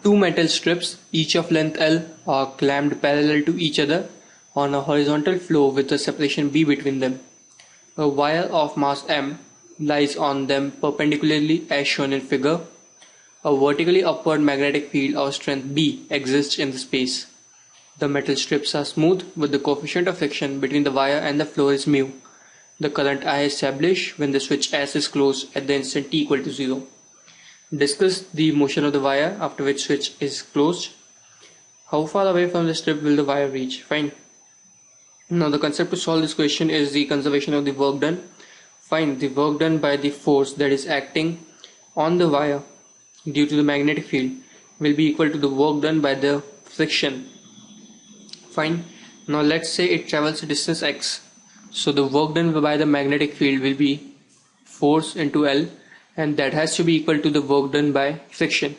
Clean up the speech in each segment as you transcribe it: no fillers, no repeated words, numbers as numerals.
Two metal strips, each of length L, are clamped parallel to each other on a horizontal floor with a separation B between them. A wire of mass M lies on them perpendicularly as shown in figure. A vertically upward magnetic field of strength B exists in the space. The metal strips are smooth with the coefficient of friction between the wire and the floor is mu. The current I is established when the switch S is closed at the instant t equal to 0. Discuss the motion of the wire after which switch is closed. How far away from the strip will the wire reach? Fine. Now the concept to solve this question is the conservation of the work done. Find the work done by the force that is acting on the wire due to the magnetic field will be equal to the work done by the friction. Fine. Now let's say it travels a distance x. So the work done by the magnetic field will be force into L, and that has to be equal to the work done by friction,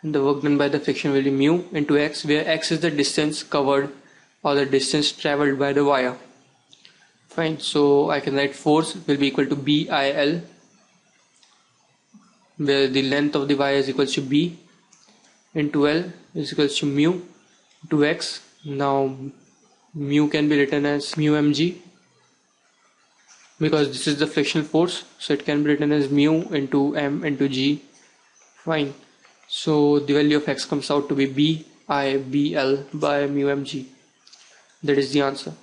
and the work done by the friction will be mu into x, where x is the distance covered or the distance traveled by the wire. Fine. So I can write force will be equal to BIL, where the length of the wire is equal to B into L is equal to mu to x. Now mu can be written as mu mg because this is the frictional force, so it can be written as mu into m into g. Fine. So the value of x comes out to be BIBL by mu mg. That is the answer.